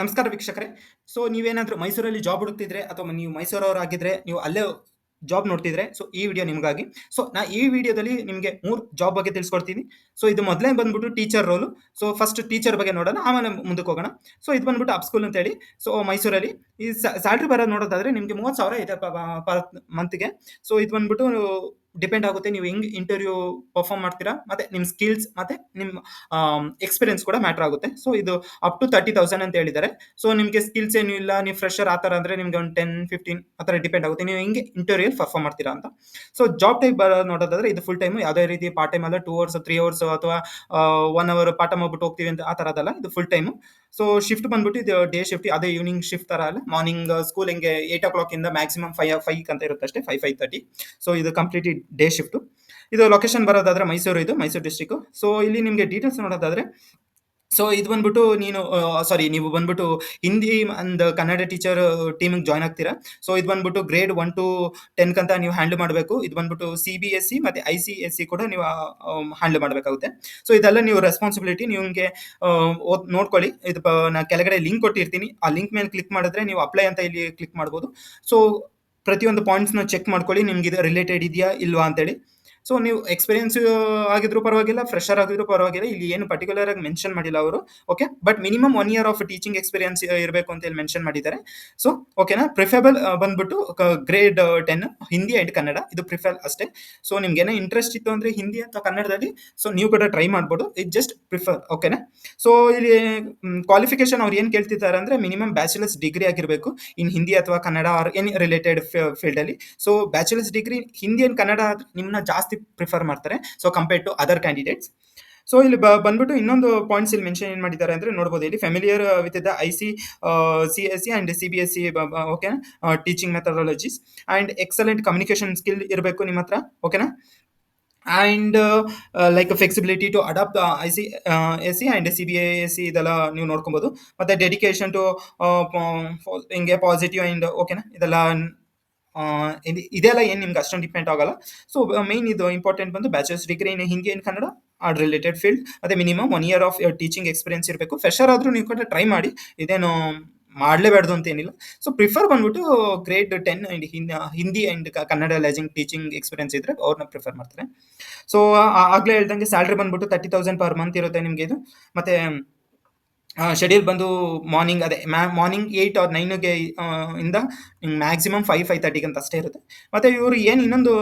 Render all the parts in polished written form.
ನಮಸ್ಕಾರ ವೀಕ್ಷಕರೇ. ಸೊ ನೀವೇನಾದ್ರೂ ಮೈಸೂರಲ್ಲಿ ಜಾಬ್ ಹುಡುಕ್ತಿದ್ರೆ ಅಥವಾ ನೀವು ಮೈಸೂರವರಾಗಿದ್ರೆ ನೀವು ಅಲ್ಲೇ ಜಾಬ್ ನೋಡ್ತಿದ್ರೆ ಸೊ ಈ ವಿಡಿಯೋ ನಿಮಗಾಗಿ. ಸೊ ನಾ ಈ ವಿಡಿಯೋದಲ್ಲಿ ನಿಮಗೆ 3 ಜಾಬ್ ಬಗ್ಗೆ ತಿಳಿಸ್ಕೊಡ್ತೀನಿ. ಸೊ ಇದು ಮೊದಲೇ ಬಂದ್ಬಿಟ್ಟು teacher role. So first teacher ಬಗ್ಗೆ ನೋಡೋಣ, ಆಮೇಲೆ ಮುಂದಕ್ಕೆ ಹೋಗೋಣ. ಸೊ ಇದು ಬಂದ್ಬಿಟ್ಟು ಅಪ್ ಸ್ಕೂಲ್ ಅಂತ ಹೇಳಿ. ಸೊ ಮೈಸೂರಲ್ಲಿ ಈ ಸ್ಯಾಲರಿ ಬರೋದು ನೋಡೋದಾದ್ರೆ ನಿಮಗೆ 30,000 ಇದೆ ಪರ್ ಮಂತ್‌ಗೆ. ಸೊ ಇದು ಬಂದ್ಬಿಟ್ಟು ಡಿಪೆಂಡ್ ಆಗುತ್ತೆ ನೀವು ಹೆಂಗ್ ಇಂಟರ್ವ್ಯೂ ಪರ್ಫಾರ್ಮ್ ಮಾಡ್ತೀರಾ, ಮತ್ತೆ ನಿಮ್ಮ ಸ್ಕಿಲ್ಸ್ ಮತ್ತೆ ನಿಮ್ಮ ಎಕ್ಸ್‌ಪೀರಿಯನ್ಸ್ ಕೂಡ ಮ್ಯಾಟರ್ ಆಗುತ್ತೆ. ಸೊ ಇದು ಅಪ್ ಟು 30,000 ಅಂತ ಹೇಳಿದ್ದಾರೆ. ಸೊ ನಿಮಗೆ ಸ್ಕಿಲ್ಸ್ ಏನೂ ಇಲ್ಲ, ನೀವು ಫ್ರೆಷರ್ ಆ ಥರ ಅಂದರೆ ನಿಮಗೆ ಒಂದು 10, 15 ಆ ಥರ ಡಿಪೆಂಡ್ ಆಗುತ್ತೆ. ನೀವು ಹೆಂಗೆ ಇಂಟರ್ವ್ಯೂಯಲ್ಲಿ ಪರ್ಫಾರ್ಮ್ ಮಾಡ್ತೀರಾ ಅಂತ. ಸೊ ಜಾಬ್ ಟೈಪ್ ನೋಡೋದಾದ್ರೆ ಇದು ಫುಲ್ ಟೈಮು, ಯಾವುದೇ ರೀತಿ ಪಾರ್ಟ್ ಟೈಮ್ ಅಲ್ಲ. 2 ಅವರ್ಸ್, 3 ಅವರ್ಸ್ ಅಥವಾ 1 ಅವರ್ ಪಾರ್ಟ್ ಟೈಮ್ ಹೋಗ್ಬಿಟ್ಟು ಹೋಗ್ತೀವಿ ಅಂತ ಆ ಥರದ್ದಲ್ಲ. ಇದು ಫುಲ್ ಟೈಮು. ಸೊ ಶಿಫ್ಟ್ ಬಂದ್ಬಿಟ್ಟು ಇದು ಡೇ ಶಿಫ್ಟ್, ಅದೇ ಈವ್ನಿಂಗ್ ಶಿಫ್ಟ್ ಥರ ಅಲ್ಲ. ಮಾರ್ನಿಂಗ್ ಸ್ಕೂಲ್ ಹೆಂಗೆ 8 ಇಂದ ಮ್ಯಾಕ್ಸಿಮಮ್ 5 ಅಂತ ಇರುತ್ತೆ ಅಷ್ಟೇ, 5:30. ಸೊ ಇದು ಕಂಪ್ಲೀಟ್ಲಿ ಡೇ ಶಿಫ್ಟು. ಇದು ಲೊಕೇಶನ್ ಬರೋದಾದ್ರೆ ಮೈಸೂರು, ಇದು ಮೈಸೂರು ಡಿಸ್ಟ್ರಿಕ್ಟು. ಸೊ ಇಲ್ಲಿ ನಿಮಗೆ ಡೀಟೇಲ್ಸ್ ನೋಡೋದಾದ್ರೆ ಸೊ ಇದು ಬಂದ್ಬಿಟ್ಟು ನೀವು ಬಂದ್ಬಿಟ್ಟು ಹಿಂದಿ ಅಂಡ್ ಕನ್ನಡ ಟೀಚರ್ ಟೀಮಿಗೆ ಜಾಯ್ನ್ ಆಗ್ತೀರಾ. ಸೊ ಇದು ಬಂದ್ಬಿಟ್ಟು ಗ್ರೇಡ್ 1 to 10 ಅಂತ ನೀವು ಹ್ಯಾಂಡಲ್ ಮಾಡಬೇಕು. ಇದು ಬಂದ್ಬಿಟ್ಟು CBSE ಮತ್ತೆ ICSE ಕೂಡ ನೀವು ಹ್ಯಾಂಡಲ್ ಮಾಡಬೇಕಾಗುತ್ತೆ. ಸೊ ಇದೆಲ್ಲ ನೀವು ರೆಸ್ಪಾನ್ಸಿಬಿಲಿಟಿ ನಿಮಗೆ ನೋಡ್ಕೊಳ್ಳಿ. ಇದು ನಾ ಕೆಳಗಡೆ ಲಿಂಕ್ ಕೊಟ್ಟಿರ್ತೀನಿ. ಆ ಲಿಂಕ್ ಮೇಲೆ ಕ್ಲಿಕ್ ಮಾಡಿದ್ರೆ ನೀವು ಅಪ್ಲೈ ಅಂತ ಇಲ್ಲಿ ಕ್ಲಿಕ್ ಮಾಡ್ಬೋದು. ಸೊ ಪ್ರತಿಯೊಂದು ಪಾಯಿಂಟ್ಸ್‌ನ ಚೆಕ್ ಮಾಡ್ಕೊಳ್ಳಿ, ನಿಮ್ಗೆ ಇದು ರಿಲೇಟೆಡ್ ಇದೆಯಾ ಇಲ್ವಾ ಅಂತೇಳಿ. ಸೊ ನೀವು ಎಕ್ಸ್‌ಪೀರಿಯನ್ಸ್ ಆಗಿದ್ರೂ ಪರವಾಗಿಲ್ಲ, ಫ್ರೆಷರ್ ಆಗಿದ್ರೂ ಪರವಾಗಿಲ್ಲ. ಇಲ್ಲಿ ಏನು ಪರ್ಟಿಕ್ಯುಲರ್ ಆಗಿ ಮೆನ್ಷನ್ ಮಾಡಿಲ್ಲ ಅವರು. Okay. But minimum 1 year of teaching experience ಇರಬೇಕು ಅಂತ ಇಲ್ಲಿ ಮೆನ್ಷನ್ ಮಾಡಿದ್ದಾರೆ. ಸೊ ಓಕೆನಾ. ಪ್ರಿಫರೇಬಲ್ ಬಂದ್ಬಿಟ್ಟು ಗ್ರೇಡ್ 10 ಹಿಂದಿ ಅಂಡ್ ಕನ್ನಡ ಇದು ಪ್ರಿಫರ್ ಅಷ್ಟೇ. ಸೊ ನಿಮ್ಗೇನೋ ಇಂಟ್ರೆಸ್ಟ್ ಇತ್ತು ಅಂದ್ರೆ ಹಿಂದಿ ಅಥವಾ ಕನ್ನಡದಲ್ಲಿ ಸೊ ನೀವು ಕೂಡ ಟ್ರೈ ಮಾಡ್ಬೋದು. ಇದು ಜಸ್ಟ್ ಪ್ರಿಫರ್. ಓಕೆನಾ. ಸೊ ಇಲ್ಲಿ ಕ್ವಾಲಿಫಿಕೇಶನ್ ಅವ್ರು ಏನು ಕೇಳ್ತಿದ್ದಾರೆ ಅಂದ್ರೆ ಮಿನಿಮಮ್ ಬ್ಯಾಚುಲರ್ಸ್ ಡಿಗ್ರಿ ಆಗಿರಬೇಕು ಇನ್ ಹಿಂದಿ ಅಥವಾ ಕನ್ನಡ ಆರ್ ಎನಿ ರಿಲೇಟೆಡ್ ಫೀಲ್ಡಲ್ಲಿ. So bachelors degree Hindi and Kannada ನಿಮ್ಮನ್ನ ಜಾಸ್ತಿ ಪ್ರಿಫರ್ ಮಾಡ್ತಾರೆ so compared to other candidates. So ಇಲ್ಲಿ ಬಂದ್ಬಿಟ್ಟು ಇನ್ನೊಂದು ಪಾಯಿಂಟ್ಸ್ ಇಲ್ಲಿ ಮೆನ್ಷನ್ ಏನು ಮಾಡಿದ್ದಾರೆ ಅಂದ್ರೆ ನೋಡ್ಬೋದು ಇಲ್ಲಿ familiar with the CSE and CBSE ಓಕೆನಾ teaching methodologies and excellent communication skill ಇರಬೇಕು ನಿಮ್ಮ ಹತ್ರ. ಓಕೆನಾ. And like flexibility to adapt ICSE and CBSE ಇದೆಲ್ಲ ನೀವು ನೋಡ್ಕೊಬೋದು. ಮತ್ತು ಡೆಡಿಕೇಶನ್ ಟು ಹಿಂಗೆ ಪಾಸಿಟಿವ್ ಆ್ಯಂಡ್ ಓಕೆನಾ ಇದೆಲ್ಲ ಇದೆಲ್ಲ ಏನು ನಿಮ್ಗೆ ಅಷ್ಟೊಂದು ಡಿಪೆಂಡ್ ಆಗಲ್ಲ. ಸೊ ಮೇನ್ ಇದು ಇಂಪಾರ್ಟೆಂಟ್ ಬಂದು bachelor's degree in Hindi and Kannada or related field. ಅದೇ minimum 1 year of teaching experience ಇರಬೇಕು. ಫ್ರೆಷರ್ ಆದರೂ ನೀವು ಕೂಡ ಟ್ರೈ ಮಾಡಿ, ಇದೇನು ಮಾಡಲೇಬಾರ್ದು ಅಂತ ಏನಿಲ್ಲ. ಸೊ ಪ್ರಿಫರ್ ಬಂದ್ಬಿಟ್ಟು grade 10 and Hindi and Kannada teaching experience ಇದ್ರೆ ಅವ್ರನ್ನ ಪ್ರಿಫರ್ ಮಾಡ್ತಾರೆ. ಸೊ ಆಗಲೇ ಹೇಳ್ದಂಗೆ ಸ್ಯಾಲ್ರಿ ಬಂದ್ಬಿಟ್ಟು 30,000 ಪರ್ ಮಂತ್ ಇರುತ್ತೆ ನಿಮಗೆ ಇದು. ಮತ್ತೆ ಶೆಡ್ಯೂಲ್ ಬಂದು ಮಾರ್ನಿಂಗ್ ಅದೇ ಮಾರ್ನಿಂಗ್ 8 ಆರ್ 9ಗೆ ಇಂದ ಮ್ಯಾಕ್ಸಿಮಮ್ 5:30 ಅಂತ ಅಷ್ಟೇ ಇರುತ್ತೆ. ಮತ್ತು ಇವರು ಏನು ಇನ್ನೊಂದು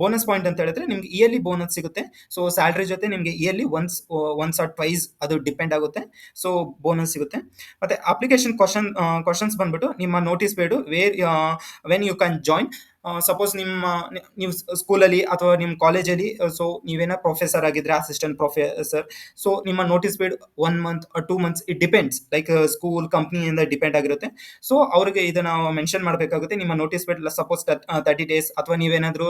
ಬೋನಸ್ ಪಾಯಿಂಟ್ ಅಂತ ಹೇಳಿದ್ರೆ ನಿಮ್ಗೆ ಇಯರ್ಲಿ ಬೋನಸ್ ಸಿಗುತ್ತೆ. ಸೊ ಸ್ಯಾಲ್ರಿ ಜೊತೆ ನಿಮಗೆ ಇಯರ್ಲಿ ಒನ್ಸ್ ಆರ್ ಟ್ವೈಸ್ ಅದು ಡಿಪೆಂಡ್ ಆಗುತ್ತೆ. ಸೊ ಬೋನಸ್ ಸಿಗುತ್ತೆ. ಮತ್ತು ಅಪ್ಲಿಕೇಶನ್ ಕ್ವಶನ್ಸ್ ಬಂದ್ಬಿಟ್ಟು ನಿಮ್ಮ notice board when you can join. Suppose ನೀವು ಸ್ಕೂಲಲ್ಲಿ ಅಥವಾ ನಿಮ್ಮ ಕಾಲೇಜಲ್ಲಿ ಸೊ ನೀವೇನೋ ಪ್ರೊಫೆಸರ್ ಆಗಿದ್ರೆ ಅಸಿಸ್ಟೆಂಟ್ ಪ್ರೊಫೆಸರ್. ಸೊ ನಿಮ್ಮ notice period 1 month 2 months it depends, like school ಕಂಪ್ನಿಯಿಂದ ಡಿಪೆಂಡ್ ಆಗಿರುತ್ತೆ. ಸೊ ಅವ್ರಿಗೆ ಇದನ್ನ ಮೆನ್ಷನ್ ಮಾಡಬೇಕಾಗುತ್ತೆ. ನಿಮ್ಮ ನೋಟಿಸ್ ಪೀರಿಯಡ್ ಸಪೋಸ್ 30 ಡೇಸ್ ಅಥವಾ ನೀವೇನಾದರೂ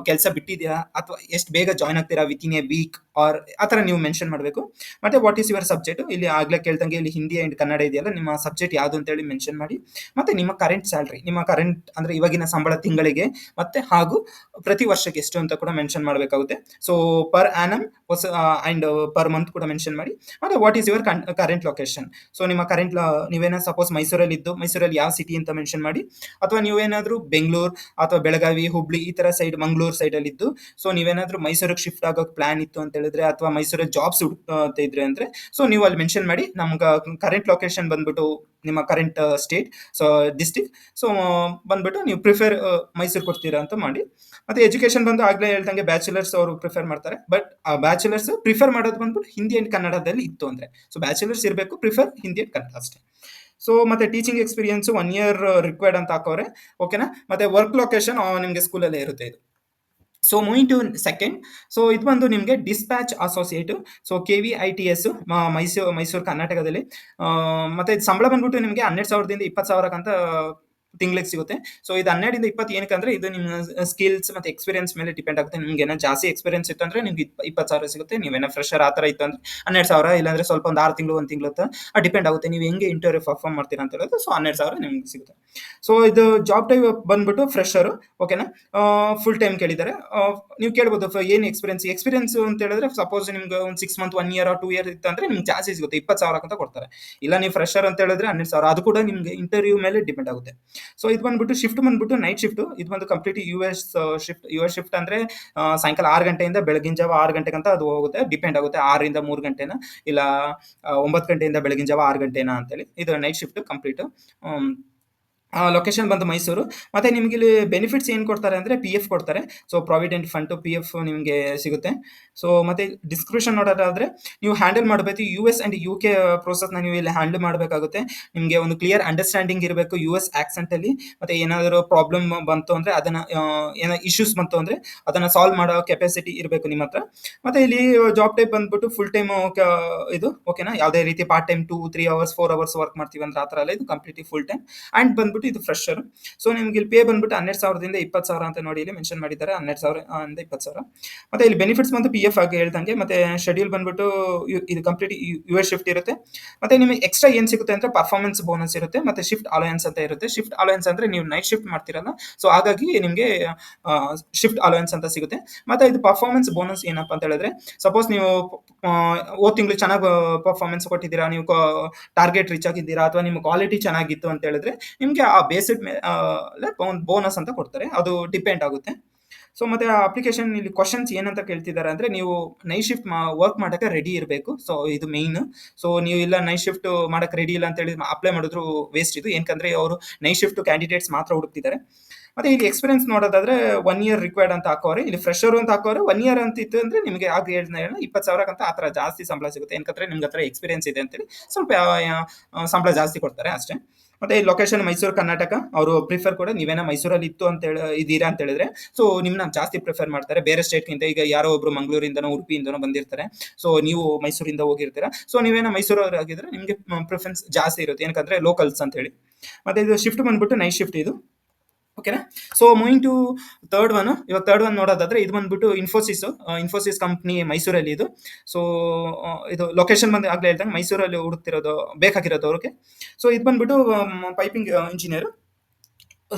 ಕೆಲಸ ಬಿಟ್ಟಿದ್ದೀರಾ ಅಥವಾ ಎಷ್ಟು ಬೇಗ ಜಾಯ್ನ್ ಆಗ್ತೀರಾ ವಿತಿನ್ ಎ ವೀಕ್ ಆರ್ ಆ ಥರ ನೀವು ಮೆನ್ಷನ್ ಮಾಡಬೇಕು. ಮತ್ತು ವಾಟ್ ಈಸ್ ಯುವರ್ ಸಬ್ಜೆಕ್ಟ್, ಇಲ್ಲಿ ಆಗಲೇ ಕೇಳ್ದಂಗೆ ಇಲ್ಲಿ ಹಿಂದಿ ಆ್ಯಂಡ್ ಕನ್ನಡ ಇದೆಯಲ್ಲ, ನಿಮ್ಮ ಸಬ್ಜೆಕ್ಟ್ ಯಾವುದು ಅಂತೇಳಿ ಮೆನ್ಷನ್ ಮಾಡಿ. ಮತ್ತು ನಿಮ್ಮ ಕರೆಂಟ್ ಸ್ಯಾಲ್ರಿ, ನಿಮ್ಮ ಕರೆಂಟ್ ಅಂದರೆ ಇವಾಗಿನ ಸಂಬಳ ತಿಂಗಳಿಗೆ ಮತ್ತೆ ಹಾಗೂ ಪ್ರತಿ ವರ್ಷಕ್ಕೆ ಎಷ್ಟು ಅಂತ ಕೂಡ ಮೆನ್ಷನ್ ಮಾಡಬೇಕಾಗುತ್ತೆ. So per annum and per month ಕೂಡ ಮೆನ್ಷನ್ ಮಾಡಿ. ಮತ್ತು what is your current location. So ನಿಮ್ಮ ಕರೆಂಟ್ ನೀವೇನೋ ಸಪೋಸ್ ಮೈಸೂರಲ್ಲಿದ್ದು ಮೈಸೂರಲ್ಲಿ ಯಾವ ಸಿಟಿ ಅಂತ ಮೆನ್ಷನ್ ಮಾಡಿ. ಅಥವಾ ನೀವೇನಾದರೂ ಬೆಂಗಳೂರು ಅಥವಾ ಬೆಳಗಾವಿ, ಹುಬ್ಳಿ ಈ ಥರ ಸೈಡ್, ಮಂಗಳೂರು ಸೈಡಲ್ಲಿದ್ದು ಸೊ ನೀವೇನಾದರೂ ಮೈಸೂರಿಗೆ ಶಿಫ್ಟ್ ಆಗೋಕ್ಕೆ ಪ್ಲಾನ್ ಇತ್ತು ಅಂತ ಹೇಳಿದ್ರೆ ಅಥವಾ ಮೈಸೂರಲ್ಲಿ ಜಾಬ್ಸ್ ಹುಡುಕ್ತಾ ಇದ್ರೆ ಅಂದರೆ ಸೊ ನೀವು ಅಲ್ಲಿ ಮೆನ್ಷನ್ ಮಾಡಿ ನಮ್ಗೆ ಕರೆಂಟ್ ಲೊಕೇಶನ್ ಬಂದ್ಬಿಟ್ಟು ನಿಮ್ಮ current state so district so ಬಂದ್ಬಿಟ್ಟು ನೀವು ಪ್ರಿಫರ್ ಮೈಸೂರು ಕೊಡ್ತೀರಾ ಅಂತ ಮಾಡಿ. ಮತ್ತು ಎಜುಕೇಷನ್ ಬಂದು ಆಗಲೇ ಹೇಳ್ದಂಗೆ ಬ್ಯಾಚುಲರ್ಸ್ ಅವರು ಪ್ರಿಫರ್ ಮಾಡ್ತಾರೆ. ಬಟ್ ಆ ಬ್ಯಾಚುಲರ್ಸ್ ಪ್ರಿಫರ್ ಮಾಡೋದು ಬಂದ್ಬಿಟ್ಟು ಹಿಂದಿ ಆ್ಯಂಡ್ ಕನ್ನಡದಲ್ಲಿ ಇತ್ತು ಅಂದರೆ ಸೊ ಬ್ಯಾಚುಲರ್ಸ್ ಇರಬೇಕು, ಪ್ರಿಫರ್ ಹಿಂದಿ ಆ್ಯಂಡ್ ಕನ್ನಡ ಅಷ್ಟೇ. ಸೊ ಮತ್ತು ಟೀಚಿಂಗ್ ಎಕ್ಸ್ಪೀರಿಯನ್ಸು 1 ಇಯರ್ ರಿಕ್ವೈರ್ಡ್ ಅಂತ ಹಾಕೋರೆ. ಓಕೆನಾ. ಮತ್ತು ವರ್ಕ್ ಲೊಕೇಶನ್ ನಿಮಗೆ ಸ್ಕೂಲಲ್ಲೇ ಇರುತ್ತೆ ಇದು. So moving to second. So ಇದು ಬಂದು ನಿಮಗೆ dispatch associate. So KVITS Mysuru ಕರ್ನಾಟಕದಲ್ಲಿ. ಮತ್ತು ಇದು ಸಂಬಳ ಬಂದ್ಬಿಟ್ಟು ನಿಮಗೆ 12,000ದಿಂದ 20,000 ಅಂತ ತಿಂಗಳಿಗೆ ಸಿಗುತ್ತೆ. ಸೊ ಇದು 12 20 ಏನಕ್ಕಂದ್ರೆ ಇದು ನಿಮ್ಮ ಸ್ಕಿಲ್ಸ್ ಮತ್ತೆ ಎಕ್ಸ್ಪೀರಿಯನ್ಸ್ ಮೇಲೆ ಡಿಪೆಂಡ್ ಆಗುತ್ತೆ. ನಿಮ್ಗೆ ಏನೋ ಜಾಸ್ತಿ ಎಕ್ಸ್ಪೀರಿಯನ್ಸ್ ಇತ್ತು ಅಂದ್ರೆ ನಿಮ್ಗೆ 20,000 ಸಿಗುತ್ತೆ. ನೀವೇನೋ ಫ್ರೆಷರ್ ಆ ತರ ಇತ್ತು ಅಂದ್ರೆ 12,000, ಇಲ್ಲಾಂದ್ರೆ ಸ್ವಲ್ಪ ಒಂದು 6 ತಿಂಗಳು 1 ತಿಂಗಳು ಡಿಪೆಂಡ್ ಆಗುತ್ತೆ ನೀವು ಹೆಂಗೆ ಇಂಟರ್ವ್ಯೂ ಪರ್ಫಾರ್ಮ್ ಮಾಡ್ತೀರಾ ಅಂತ ಹೇಳೋದು. ಸೊ 12,000 ನಿಮ್ಗೆ ಸಿಗುತ್ತೆ. ಸೊ ಇದು ಜಾಬ್ ಟೈಪ್ ಬಂದ್ಬಿಟ್ಟು ಫ್ರೆಶರ್. ಓಕೆನಾ, ಫುಲ್ ಟೈಮ್ ಕೇಳಿದ್ದಾರೆ. ನೀವು ಕೇಳ್ಬೋದು ಏನು ಎಕ್ಸ್ಪೀರಿಯನ್ಸ್ ಅಂತ ಹೇಳಿದ್ರೆ ಸಪೋಸ್ ನಿಮ್ಗೆ ಒಂದು 6 ಮಂತ್ 1 ಇಯರ್ 2 ಇಯರ್ ಇತ್ತು ಅಂದ್ರೆ ನಿಮ್ಗೆ ಜಾಸ್ತಿ ಸಿಗುತ್ತೆ, 20,000 ಅಂತ ಕೊಡ್ತಾರೆ. ಇಲ್ಲ ನೀವು ಫ್ರೆಶರ್ ಅಂತ ಹೇಳಿದ್ರೆ 12,000, ಅದು ಕೂಡ ನಿಮ್ಗೆ ಇಂಟರ್ವ್ಯೂ ಮೇಲೆ ಡಿಪೆಂಡ್ ಆಗುತ್ತೆ. ಸೊ ಇದು ಬಂದ್ಬಿಟ್ಟು ಶಿಫ್ಟ್ ಬಂದ್ಬಿಟ್ಟು ನೈಟ್ ಶಿಫ್ಟ್. ಇದು ಬಂದು ಕಂಪ್ಲೀಟ್ ಯುಎಸ್ ಶಿಫ್ಟ್ ಅಂದ್ರೆ ಸಾಯಂಕಾಲ 6 ಗಂಟೆಯಿಂದ ಬೆಳಗಿನ ಜಾವ 6 ಗಂಟೆಗಂತ ಅದು ಹೋಗುತ್ತೆ. ಡಿಪೆಂಡ್ ಆಗುತ್ತೆ 6ರಿಂದ 3 ಗಂಟೆನ, ಇಲ್ಲ 9 ಗಂಟೆಯಿಂದ ಬೆಳಗಿನ ಜಾವ 6 ಗಂಟೆನಾ ಅಂತೇಳಿ. ಇದು ನೈಟ್ ಶಿಫ್ಟ್ ಕಂಪ್ಲೀಟ್. ಲೊಕೇಶನ್ ಬಂದು ಮೈಸೂರು. ಮತ್ತೆ ನಿಮ್ಗೆ ಇಲ್ಲಿ ಬೆನಿಫಿಟ್ಸ್ ಏನು ಕೊಡ್ತಾರೆ ಅಂದ್ರೆ PF ಕೊಡ್ತಾರೆ. ಸೊ ಪ್ರಾವಿಡೆಂಟ್ ಫಂಡ್ PF ನಿಮಗೆ ಸಿಗುತ್ತೆ. ಸೊ ಮತ್ತೆ ಡಿಸ್ಕ್ರಿಪ್ಷನ್ ನೋಡೋದಾದ್ರೆ ನೀವು ಹ್ಯಾಂಡಲ್ ಮಾಡಬೇಕು US ಅಂಡ್ UK ಪ್ರೋಸೆಸ್ನ ನೀವು ಇಲ್ಲಿ ಹ್ಯಾಂಡಲ್ ಮಾಡಬೇಕಾಗುತ್ತೆ. ನಿಮಗೆ ಒಂದು ಕ್ಲಿಯರ್ ಅಂಡರ್ಸ್ಟ್ಯಾಂಡಿಂಗ್ ಇರಬೇಕು US ಆಕ್ಸೆಂಟ್ ಅಲ್ಲಿ. ಮತ್ತೆ ಏನಾದರೂ ಪ್ರಾಬ್ಲಮ್ ಬಂತು ಅಂದ್ರೆ ಅದನ್ನ ಏನೋ ಇಶ್ಯೂಸ್ ಬಂತು ಅಂದ್ರೆ ಅದನ್ನ ಸಾಲ್ವ್ ಮಾಡೋ ಕೆಪಾಸಿಟಿ ಇರಬೇಕು ನಿಮ್ಮ ಹತ್ರ. ಮತ್ತೆ ಇಲ್ಲಿ ಜಾಬ್ ಟೈಪ್ ಬಂದ್ಬಿಟ್ಟು ಫುಲ್ ಟೈಮ್ ಇದು ಓಕೆನಾ, ಯಾವುದೇ ರೀತಿ part time 2-3 hours 4 hours work ಮಾಡ್ತೀವಿ ಅಂದ್ರೆ ಆ ಥರ ಅಲ್ಲ, ಇದು ಕಂಪ್ಲೀಟ್ಲಿ ಫುಲ್ ಟೈಮ್. ಅಂಡ್ ಬಂದ್ಬಿಟ್ಟು ಇದು ಫ್ರೆಶರ್. ಸೊ ನಿಮ್ಗೆ ಇಲ್ಲಿ ಪೇ ಬಂದ್ಬಿಟ್ಟು 12,000ದಿಂದ 20,000 ಅಂತ ನೋಡಿ ಇಲ್ಲಿ ಮೆನ್ಷನ್ ಮಾಡಿದ್ದಾರೆ. 12,000 20,000. ಮತ್ತೆ ಇಲ್ಲಿ ಬೆನಿಫಿಟ್ಸ್ ಬಂದು PF ಆಗಿ ಹೇಳ್ದಂಗೆ. ಮತ್ತೆ ಶೆಡ್ಯೂಲ್ ಬಂದ್ಬಿಟ್ಟು ಇದು ಕಂಪ್ಲೀಟ್ US ಶಿಫ್ಟ್ ಇರುತ್ತೆ. ಮತ್ತೆ ನಿಮಗೆ ಎಕ್ಸ್ಟ್ರಾ ಏನ್ ಸಿಗುತ್ತೆ ಅಂದ್ರೆ ಪರ್ಫಾರ್ಮೆನ್ಸ್ ಬೋನಸ್ ಇರುತ್ತೆ, ಮತ್ತೆ ಶಿಫ್ಟ್ ಅಲೋಯನ್ಸ್ ಅಂತ ಇರುತ್ತೆ. ಶಿಫ್ಟ್ ಅಲೋಯನ್ಸ್ ಅಂದ್ರೆ ನೀವು ನೈಟ್ ಶಿಫ್ಟ್ ಮಾಡ್ತಿರಲ್ಲ, ಸೊ ಹಾಗಾಗಿ ನಿಮಗೆ ಶಿಫ್ಟ್ ಅಲೋಯನ್ಸ್ ಅಂತ ಸಿಗುತ್ತೆ. ಮತ್ತೆ ಇದು ಪರ್ಫಾರ್ಮೆನ್ಸ್ ಬೋನಸ್ ಏನಪ್ಪಾ ಅಂತ ಹೇಳಿದ್ರೆ, ಸಪೋಸ್ ನೀವು ಹೋದ ತಿಂಗಳು ಚೆನ್ನಾಗಿ ಪರ್ಫಾರ್ಮೆನ್ಸ್ ಕೊಟ್ಟಿದ್ದೀರಾ, ನೀವು ಟಾರ್ಗೆಟ್ ರೀಚ್ ಆಗಿದ್ದೀರಾ, ಅಥವಾ ನಿಮ್ಮ ಕ್ವಾಲಿಟಿ ಚೆನ್ನಾಗಿತ್ತು ಅಂತ ಹೇಳಿದ್ರೆ ನಿಮಗೆ ಆ ಬೇಸಿಡ್ ಒಂದು ಬೋನಸ್ ಅಂತ ಕೊಡ್ತಾರೆ. ಅದು ಡಿಪೆಂಡ್ ಆಗುತ್ತೆ. ಸೊ ಮತ್ತೆ ಅಪ್ಲಿಕೇಶನ್ ಇಲ್ಲಿ ಕ್ವಶನ್ಸ್ ಏನಂತ ಕೇಳ್ತಿದ್ದಾರೆ ಅಂದ್ರೆ, ನೀವು ನೈಟ್ ಶಿಫ್ಟ್ ವರ್ಕ್ ಮಾಡಕ್ಕೆ ರೆಡಿ ಇರಬೇಕು. ಸೊ ಇದು ಮೇನ್. ಸೊ ನೀವು ಇಲ್ಲ ನೈಟ್ ಶಿಫ್ಟ್ ಮಾಡಕ್ಕೆ ರೆಡಿ ಇಲ್ಲ ಅಂತ ಹೇಳಿ ಅಪ್ಲೈ ಮಾಡಿದ್ರು ವೇಸ್ಟ್. ಇದು ಏನಕಂದ್ರೆ ಅವರು ನೈಟ್ ಶಿಫ್ಟ್ ಕ್ಯಾಂಡಿಡೇಟ್ಸ್ ಮಾತ್ರ ಹುಡುಕ್ತಿದ್ದಾರೆ. ಮತ್ತೆ ಇಲ್ಲಿ ಎಕ್ಸ್ಪೀರಿಯನ್ಸ್ ನೋಡೋದಾದ್ರೆ 1 ಇಯರ್ ರಿಕ್ವೈರ್ಡ್ ಅಂತ ಹಾಕೋರೆ. ಇಲ್ಲಿ ಫ್ರೆಶರ್ ಅಂತ ಹಾಕೋರೆ. 1 ಇಯರ್ ಅಂತ ಇತ್ತು ಅಂದ್ರೆ ನಿಮಗೆ ಆಗ 20,000 ಅಂತ ಆ ಥರ ಜಾಸ್ತಿ ಸಂಬಳ ಸಿಗುತ್ತೆ. ಏನಕಂದ್ರೆ ನಿಮ್ಗೆ ಹತ್ರ ಎಕ್ಸ್ಪೀರಿಯನ್ಸ್ ಇದೆ ಅಂತೇಳಿ ಸ್ವಲ್ಪ ಸಂಬಳ ಜಾಸ್ತಿ ಕೊಡ್ತಾರೆ ಅಷ್ಟೇ. ಮತ್ತೆ ಈ ಲೊಕೇಶನ್ ಮೈಸೂರು ಕರ್ನಾಟಕ. ಅವರು ಪ್ರಿಫರ್ ಕೂಡ ನೀವೇನ ಮೈಸೂರಲ್ಲಿ ಇತ್ತು ಅಂತ ಇದೀರಾ ಅಂತ ಹೇಳಿದ್ರೆ ಸೊ ನಿಮ್ನ ಜಾಸ್ತಿ ಪ್ರಿಫರ್ ಮಾಡ್ತಾರೆ ಬೇರೆ ಸ್ಟೇಟ್ಗಿಂತ. ಈಗ ಯಾರೋ ಒಬ್ರು ಮಂಗಳೂರಿಂದನೋ ಉಡುಪಿಯಿಂದನೋ ಬಂದಿರ್ತಾರೆ, ಸೊ ನೀವು ಮೈಸೂರಿಂದ ಹೋಗಿರ್ತೀರಾ, ಸೊ ನೀವೇನ ಮೈಸೂರವ್ರು ಆಗಿದ್ರೆ ನಿಮಗೆ ಪ್ರಿಫರೆನ್ಸ್ ಜಾಸ್ತಿ ಇರುತ್ತೆ, ಏನಕಂದ್ರೆ ಲೋಕಲ್ಸ್ ಅಂತ ಹೇಳಿ. ಮತ್ತೆ ಇದು ಶಿಫ್ಟ್ ಬಂದ್ಬಿಟ್ಟು ನೈಟ್ ಶಿಫ್ಟ್ ಇದು. ಓಕೆನಾ. So moving to third one. ಇವಾಗ ಥರ್ಡ್ ಒನ್ ನೋಡೋದಾದ್ರೆ ಇದು ಬಂದ್ಬಿಟ್ಟು ಇನ್ಫೋಸಿಸ್ ಕಂಪ್ನಿ ಮೈಸೂರಲ್ಲಿ ಇದು. ಸೊ ಇದು ಲೊಕೇಶನ್ ಬಂದು ಆಗ್ಲೇ ಹೇಳ್ದಂಗೆ ಮೈಸೂರಲ್ಲಿ ಹುಡುಕ್ತಿರೋದು ಬೇಕಾಗಿರೋದು ಅವ್ರಿಗೆ. ಸೊ ಇದು ಬಂದ್ಬಿಟ್ಟು ಪೈಪಿಂಗ್ ಇಂಜಿನಿಯರ್.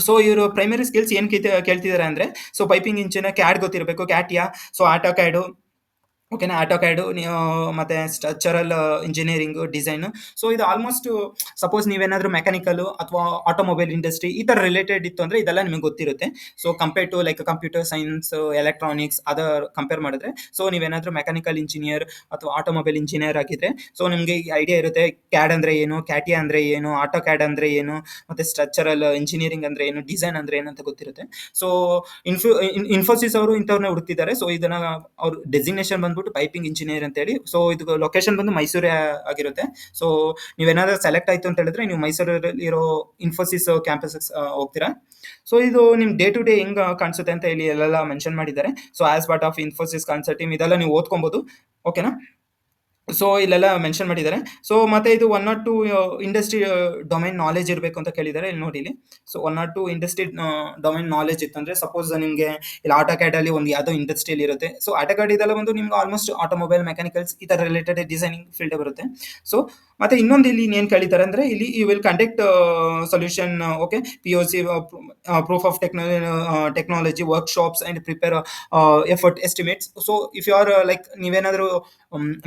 ಸೊ ಇವರು ಪ್ರೈಮರಿ ಸ್ಕಿಲ್ಸ್ ಏನು ಕೇಳ್ತಿದ್ದಾರೆ ಅಂದ್ರೆ, ಸೊ ಪೈಪಿಂಗ್ ಇಂಜಿನಿಯರ್ ಕ್ಯಾಡ್ ಗೊತ್ತಿರಬೇಕು, ಕ್ಯಾಟಿಯಾ, ಸೊ ಆಟೋ ಕ್ಯಾಡು. ಓಕೆನಾ, ಆಟೋ ಕ್ಯಾಡು ಮತ್ತೆ ಸ್ಟ್ರಕ್ಚರಲ್ ಇಂಜಿನಿಯರಿಂಗ್ ಡಿಸೈನ್. ಸೊ ಇದು ಆಲ್ಮೋಸ್ಟ್ ಸಪೋಸ್ ನೀವೇನಾದ್ರೂ ಮೆಕ್ಯಾನಿಕಲ್ ಅಥವಾ ಆಟೋಮೊಬೈಲ್ ಇಂಡಸ್ಟ್ರಿ ಈ ತರ ರಿಲೇಟೆಡ್ ಇತ್ತು ಅಂದ್ರೆ ಇದೆಲ್ಲ ನಿಮಗೆ ಗೊತ್ತಿರುತ್ತೆ. So compare to like computer science, electronics other compare ಮಾಡಿದ್ರೆ, ಸೊ ನೀವೇನಾದ್ರೂ ಮೆಕ್ಯಾನಿಕಲ್ ಇಂಜಿನಿಯರ್ ಅಥವಾ ಆಟೋಮೊಬೈಲ್ ಇಂಜಿನಿಯರ್ ಆಗಿದ್ರೆ ಸೊ ನಿಮಗೆ ಐಡಿಯಾ ಇರುತ್ತೆ ಕ್ಯಾಡ್ ಅಂದ್ರೆ ಏನು, ಕ್ಯಾಟಿಯಾ ಅಂದ್ರೆ ಏನು, ಆಟೋ ಕ್ಯಾಡ್ ಅಂದ್ರೆ ಏನು, ಮತ್ತೆ ಸ್ಟ್ರಕ್ಚರಲ್ ಇಂಜಿನಿಯರಿಂಗ್ ಅಂದ್ರೆ ಏನು, ಡಿಸೈನ್ ಅಂದ್ರೆ ಏನು ಅಂತ ಗೊತ್ತಿರುತ್ತೆ. ಸೊ ಇನ್ಫೋಸಿಸ್ ಅವರು ಇಂಥವ್ರನ್ನ ಹುಡುಕ್ತಿದ್ದಾರೆ. ಸೊ ಇದನ್ನ ಅವ್ರ ಡೆಸಿಗ್ನೇಷನ್ ಬಂದ್ಬಿಟ್ಟು ಪೈಪಿಂಗ್ ಇಂಜಿನಿಯರ್ ಅಂತ ಹೇಳಿ. ಸೊ ಇದು ಲೊಕೇಶನ್ ಬಂದು ಮೈಸೂರೇ ಆಗಿರುತ್ತೆ. ಸೊ ನೀವೇನಾದ್ರೂ ಸೆಲೆಕ್ಟ್ ಆಯ್ತು ಅಂತ ಹೇಳಿದ್ರೆ ನೀವು ಮೈಸೂರಲ್ಲಿ ಇರೋ ಇನ್ಫೋಸಿಸ್ ಕ್ಯಾಂಪಸ್ ಹೋಗ್ತೀರಾ. ಸೊ ಇದು ನಿಮ್ ಡೇ ಟು ಡೇ ಹೆಂಗ್ ಕಾಣಿಸುತ್ತೆ ಅಂತ ಇಲ್ಲಿ ಎಲ್ಲ ಮೆನ್ಷನ್ ಮಾಡಿದ್ದಾರೆ. So as part of Infosys concept team ಇದೆಲ್ಲ ನೀವು ಓದ್ಕೊಬಹುದು. ಓಕೆನಾ. ಸೊ ಇಲ್ಲೆಲ್ಲ ಮೆನ್ಷನ್ ಮಾಡಿದ್ದಾರೆ. ಸೊ ಮತ್ತೆ ಇದು 1 or 2 ಇಂಡಸ್ಟ್ರಿ ಡೊಮೈನ್ ನಾಲೆಜ್ ಇರಬೇಕು ಅಂತ ಕೇಳಿದ್ದಾರೆ. ಇಲ್ಲಿ ನೋಡಿ ಇಲ್ಲಿ. So 1 or 2 industry domain knowledge ಇತ್ತು ಅಂದ್ರೆ, ಸಪೋಸ್ ನಿಮಗೆ ಇಲ್ಲಿ ಆಟೋ ಕ್ಯಾಡ್ ಅಲ್ಲಿ ಒಂದು ಯಾವುದೋ ಇಂಡಸ್ಟ್ರಿಯಲ್ಲಿ ಇರುತ್ತೆ. ಸೊ ಆಟೋ ಕ್ಯಾಡ್ ಇದೆಲ್ಲ ಒಂದು ನಿಮ್ಗೆ ಆಲ್ಮೋಸ್ಟ್ ಆಟೋಮೊಬೈಲ್ ಮೆಕ್ಯಾನಿಕಲ್ಸ್ ಈ ತರ ರಿಲೇಟೆಡ್ ಡಿಸೈನಿಂಗ್ ಫೀಲ್ಡ್ ಬರುತ್ತೆ. ಸೊ ಮತ್ತೆ ಇನ್ನೊಂದು ಇಲ್ಲಿ ಏನ್ ಕೇಳಿದ್ದಾರೆ ಅಂದ್ರೆ, ಇಲ್ಲಿ you will conduct solution okay POC proof of technology workshops and prepare effort estimates. So if you are like ನೀವೇನಾದ್ರೂ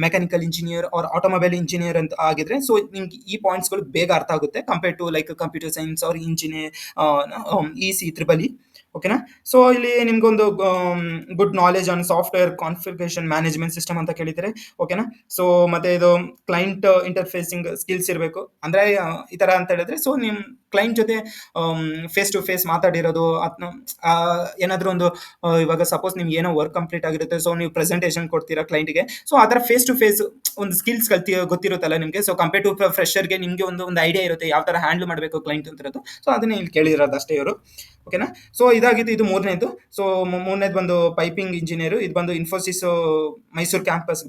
mechanical engineer or automobile engineer ಅಂತ ಆಗಿದ್ರೆ, ಸೊ ನಿಮ್ಗೆ ಈ ಪಾಯಿಂಟ್ಸ್ಗಳು ಬೇಗ ಅರ್ಥ ಆಗುತ್ತೆ compare to like computer science or engineer EC triple E. ಓಕೆನಾ. ಸೊ ಇಲ್ಲಿ ನಿಮ್ಗೊಂದು good knowledge on software configuration management system ಅಂತ ಕೇಳಿದ್ದಾರೆ. ಓಕೆನಾ. ಸೊ ಮತ್ತೆ ಇದು ಕ್ಲೈಂಟ್ ಇಂಟರ್ಫೇಸಿಂಗ್ ಸ್ಕಿಲ್ಸ್ ಇರಬೇಕು. ಅಂದ್ರೆ ಈ ತರ ಅಂತ ಹೇಳಿದ್ರೆ, ಸೊ ನಿಮ್ ಕ್ಲೈಂಟ್ ಜೊತೆ ಫೇಸ್ ಟು ಫೇಸ್ ಮಾತಾಡಿರೋದು, ಅದನ್ನ ಏನಾದ್ರೂ ಒಂದು ಇವಾಗ ಸಪೋಸ್ ನಿಮ್ಗೆ ಏನೋ ವರ್ಕ್ ಕಂಪ್ಲೀಟ್ ಆಗಿರುತ್ತೆ, ಸೊ ನೀವು ಪ್ರೆಸೆಂಟೇಷನ್ ಕೊಡ್ತೀರಾ ಕ್ಲೈಂಟ್ಗೆ, ಸೊ ಅದರ ಫೇಸ್ ಟು ಫೇಸ್ ಒಂದು ಸ್ಕಿಲ್ಸ್ ಗೊತ್ತಿರುತ್ತಲ್ಲ ನಿಮಗೆ. ಸೊ ಕಂಪೇರ್ ಟು ಫ್ರೆಶರ್ಗೆ ನಿಮಗೆ ಒಂದು ಐಡಿಯಾ ಇರುತ್ತೆ ಯಾವ ತರ ಹ್ಯಾಂಡಲ್ ಮಾಡಬೇಕು ಕ್ಲೈಂಟ್ ಅಂತ ಇರೋದು. ಸೊ ಅದನ್ನೇ ಇಲ್ಲಿ ಕೇಳಿರೋದು ಅಷ್ಟೇ ಇವರು. ಓಕೆನಾ. ಸೊ ಇದಾಗಿತ್ತು, ಇದು ಮೂರನೇದು. ಸೊ ಮೂರನೇದು ಬಂದು ಪೈಪಿಂಗ್ ಇಂಜಿನಿಯರ್. ಇದು ಬಂದು ಇನ್ಫೋಸಿಸ್ ಮೈಸೂರು ಕ್ಯಾಂಪಸ್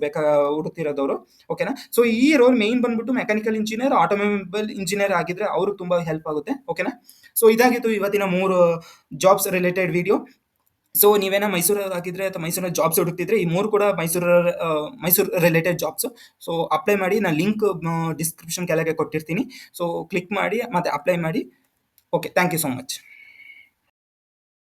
ಹುಡುಕ್ತಿರೋದವರು. ಓಕೆನಾ. ಸೊ ಈ ರೋಲ್ ಮೇನ್ ಬಂದ್ಬಿಟ್ಟು ಮೆಕ್ಯಾನಿಕಲ್ ಇಂಜಿನಿಯರ್ ಆಟೋಮೊಬೈಲ್ ಇಂಜಿನಿಯರ್ ಆಗಿದ್ರೆ ಅವ್ರಿಗೆ ತುಂಬಾ ಹೆಲ್ಪ್ ಆಗುತ್ತೆ. ಓಕೆನಾ? ಸೊ ಇದಾಗಿತ್ತು ಇವತ್ತಿನ 3 ಜಾಬ್ಸ್ ರಿಲೇಟೆಡ್ ವಿಡಿಯೋ. ಸೊ ನೀವೇನ ಮೈಸೂರವರಾಗಿದ್ರೆ ಅಥವಾ ಮೈಸೂರಲ್ಲಿ ಜಾಬ್ಸ್ ಹುಡುಕ್ತಿದ್ರೆ ಈ 3 ಕೂಡ Mysuru related jobs. So apply ಮಾಡಿ. ನಾನು ಲಿಂಕ್ ಡಿಸ್ಕ್ರಿಪ್ಷನ್ ಕೆಳಗೆ ಕೊಟ್ಟಿರ್ತೀನಿ. ಸೊ ಕ್ಲಿಕ್ ಮಾಡಿ ಮತ್ತೆ ಅಪ್ಲೈ ಮಾಡಿ. Okay. Thank you so much.